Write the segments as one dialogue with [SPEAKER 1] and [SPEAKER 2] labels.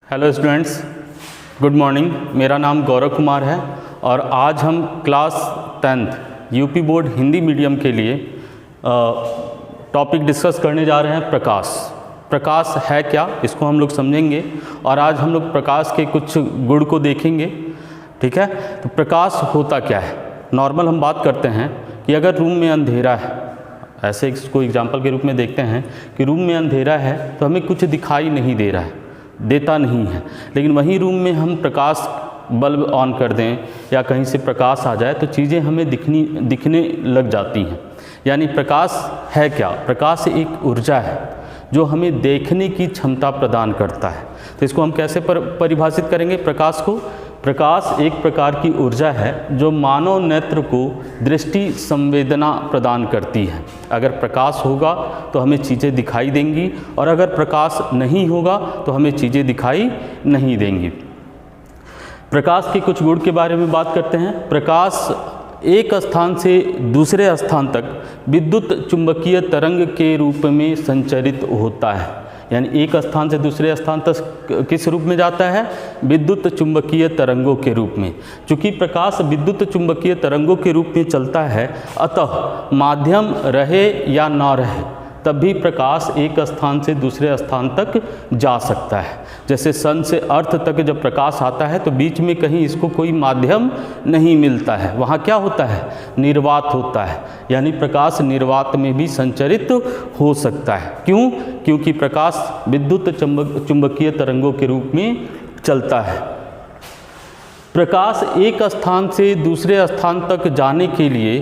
[SPEAKER 1] Hello students, good morning. मेरा नाम गौरव कुमार है और आज हम class 10th UP board Hindi medium के लिए टॉपिक डिस्कस करने जा रहे हैं। प्रकाश है क्या, इसको हम लोग समझेंगे और आज हम लोग प्रकाश के कुछ गुण को देखेंगे। ठीक है, तो प्रकाश होता क्या है। नॉर्मल हम बात करते हैं कि अगर रूम में अंधेरा है, ऐसे इसको एग्जाम्पल के रूप में देखते हैं कि रूम में अंधेरा है तो हमें कुछ दिखाई नहीं दे रहा है, देता नहीं है। लेकिन वहीं रूम में हम प्रकाश बल्ब ऑन कर दें या कहीं से प्रकाश आ जाए तो चीज़ें हमें दिखने लग जाती हैं। यानी प्रकाश है क्या। प्रकाश एक ऊर्जा है जो हमें देखने की क्षमता प्रदान करता है। तो इसको हम कैसे परिभाषित करेंगे प्रकाश को। प्रकाश एक प्रकार की ऊर्जा है जो मानव नेत्र को दृष्टि संवेदना प्रदान करती है। अगर प्रकाश होगा तो हमें चीज़ें दिखाई देंगी और अगर प्रकाश नहीं होगा तो हमें चीज़ें दिखाई नहीं देंगी। प्रकाश के कुछ गुण के बारे में बात करते हैं। प्रकाश एक स्थान से दूसरे स्थान तक विद्युत चुंबकीय तरंग के रूप में संचरित होता है। यानी एक स्थान से दूसरे स्थान तक किस रूप में जाता है, विद्युत चुंबकीय तरंगों के रूप में। चूँकि प्रकाश विद्युत चुंबकीय तरंगों के रूप में चलता है, अतः माध्यम रहे या न रहे तब भी प्रकाश एक स्थान से दूसरे स्थान तक जा सकता है। जैसे सन से अर्थ तक जब प्रकाश आता है तो बीच में कहीं इसको कोई माध्यम नहीं मिलता है, वहाँ क्या होता है, निर्वात होता है। यानी प्रकाश निर्वात में भी संचरित हो सकता है। क्यों? क्योंकि प्रकाश विद्युत चुंबकीय तरंगों के रूप में चलता है। प्रकाश एक स्थान से दूसरे स्थान तक जाने के लिए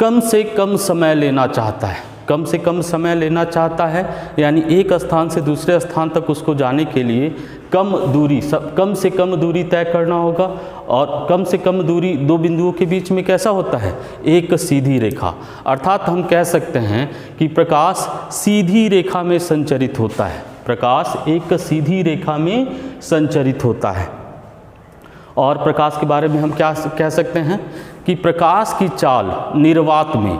[SPEAKER 1] कम से कम समय लेना चाहता है। कम से कम समय लेना चाहता है यानी एक स्थान से दूसरे स्थान तक उसको जाने के लिए कम से कम दूरी तय करना होगा। और कम से कम दूरी दो बिंदुओं के बीच में कैसा होता है, एक सीधी रेखा। अर्थात हम कह सकते हैं कि प्रकाश सीधी रेखा में संचरित होता है। प्रकाश एक सीधी रेखा में संचरित होता है। और प्रकाश के बारे में हम क्या कह सकते हैं कि प्रकाश की चाल निर्वात में,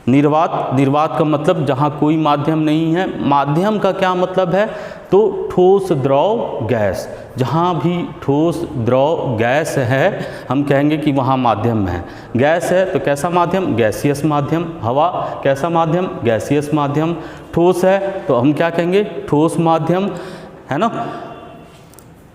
[SPEAKER 1] निर्वात का मतलब जहाँ कोई माध्यम नहीं है। माध्यम का क्या मतलब है, तो ठोस द्रव गैस। जहाँ भी ठोस द्रव गैस है हम कहेंगे कि वहाँ माध्यम है। गैस है तो कैसा माध्यम, गैसियस माध्यम। हवा कैसा माध्यम, गैसियस माध्यम। ठोस है तो हम क्या कहेंगे, ठोस माध्यम, है ना।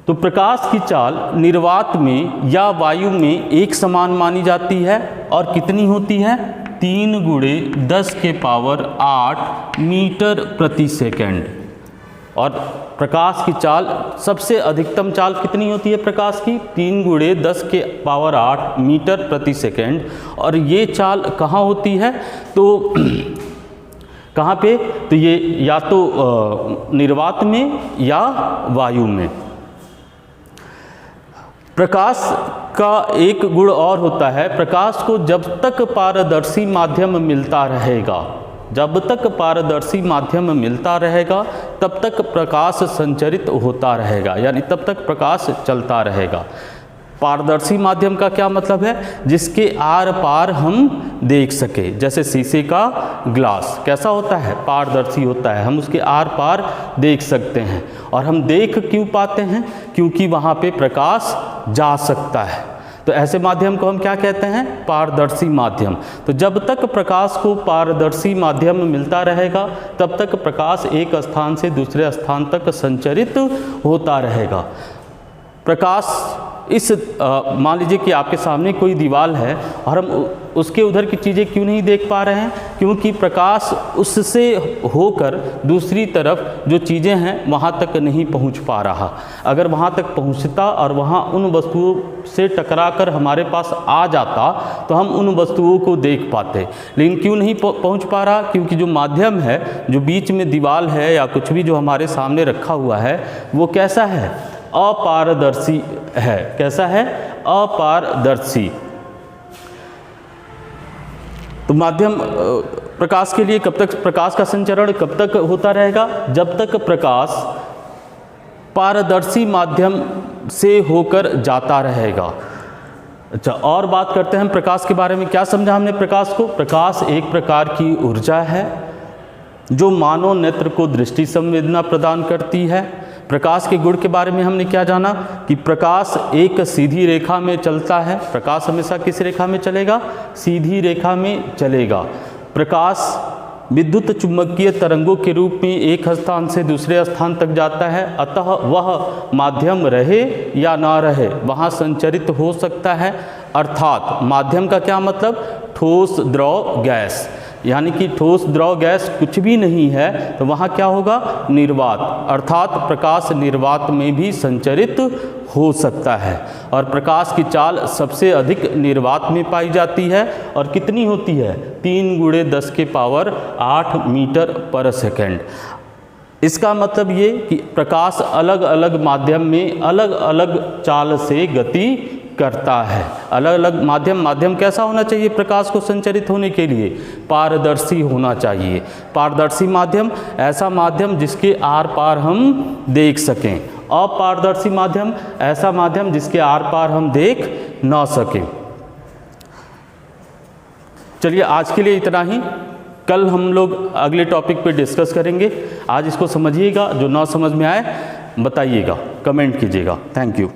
[SPEAKER 1] तो प्रकाश की चाल निर्वात में या वायु में एक समान मानी जाती है और कितनी होती है, 3 × 10⁸ मीटर प्रति सेकेंड। और प्रकाश की चाल सबसे अधिकतम चाल कितनी होती है प्रकाश की, 3 × 10⁸ मीटर प्रति सेकेंड। और ये चाल कहाँ होती है, तो कहाँ पे, तो ये या तो निर्वात में या वायु में। प्रकाश का एक गुण और होता है, प्रकाश को जब तक पारदर्शी माध्यम मिलता रहेगा, जब तक पारदर्शी माध्यम मिलता रहेगा तब तक प्रकाश संचरित होता रहेगा। यानी तब तक प्रकाश चलता रहेगा। पारदर्शी माध्यम का क्या मतलब है, जिसके आर पार हम देख सके। जैसे शीशे का ग्लास कैसा होता है, पारदर्शी होता है, हम उसके आर पार देख सकते हैं। और हम देख क्यों पाते हैं, क्योंकि वहाँ पे प्रकाश जा सकता है। तो ऐसे माध्यम को हम क्या कहते हैं, पारदर्शी माध्यम। तो जब तक प्रकाश को पारदर्शी माध्यम मिलता रहेगा तब तक प्रकाश एक स्थान से दूसरे स्थान तक संचरित होता रहेगा। प्रकाश इस मान लीजिए कि आपके सामने कोई दीवार है और हम उसके उधर की चीज़ें क्यों नहीं देख पा रहे हैं, क्योंकि प्रकाश उससे होकर दूसरी तरफ जो चीज़ें हैं वहाँ तक नहीं पहुँच पा रहा। अगर वहाँ तक पहुँचता और वहाँ उन वस्तुओं से टकराकर हमारे पास आ जाता तो हम उन वस्तुओं को देख पाते। लेकिन क्यों नहीं पहुँच पा रहा, क्योंकि जो माध्यम है, जो बीच में दीवार है या कुछ भी जो हमारे सामने रखा हुआ है वो कैसा है, अपारदर्शी है। कैसा है, अपारदर्शी। तो माध्यम प्रकाश के लिए कब तक, प्रकाश का संचरण कब तक होता रहेगा, जब तक प्रकाश पारदर्शी माध्यम से होकर जाता रहेगा। अच्छा, और बात करते हैं हम प्रकाश के बारे में। क्या समझा हमने प्रकाश को। प्रकाश एक प्रकार की ऊर्जा है जो मानव नेत्र को दृष्टि संवेदना प्रदान करती है। प्रकाश के गुण के बारे में हमने क्या जाना कि प्रकाश एक सीधी रेखा में चलता है। प्रकाश हमेशा किस रेखा में चलेगा? सीधी रेखा में चलेगा। प्रकाश विद्युत चुम्बकीय तरंगों के रूप में एक स्थान से दूसरे स्थान तक जाता है, अतः वह माध्यम रहे या ना रहे वहाँ संचरित हो सकता है। अर्थात माध्यम का क्या मतलब? ठोस, द्रव, गैस। यानी कि ठोस, द्रव, गैस कुछ भी नहीं है तो वहाँ क्या होगा? निर्वात। अर्थात प्रकाश निर्वात में भी संचरित हो सकता है। और प्रकाश की चाल सबसे अधिक निर्वात में पाई जाती है और कितनी होती है? 3 × 10⁸ मीटर पर सेकेंड। इसका मतलब ये कि प्रकाश अलग अलग माध्यम में अलग अलग चाल से गति करता है। अलग अलग माध्यम कैसा होना चाहिए प्रकाश को संचरित होने के लिए? पारदर्शी होना चाहिए। पारदर्शी माध्यम ऐसा माध्यम जिसके आर पार हम देख सकें। अपारदर्शी माध्यम ऐसा माध्यम जिसके आर पार हम देख ना सकें। चलिए आज के लिए इतना ही। कल हम लोग अगले टॉपिक पे डिस्कस करेंगे। आज इसको समझिएगा, जो ना समझ में आए बताइएगा, कमेंट कीजिएगा। Thank you.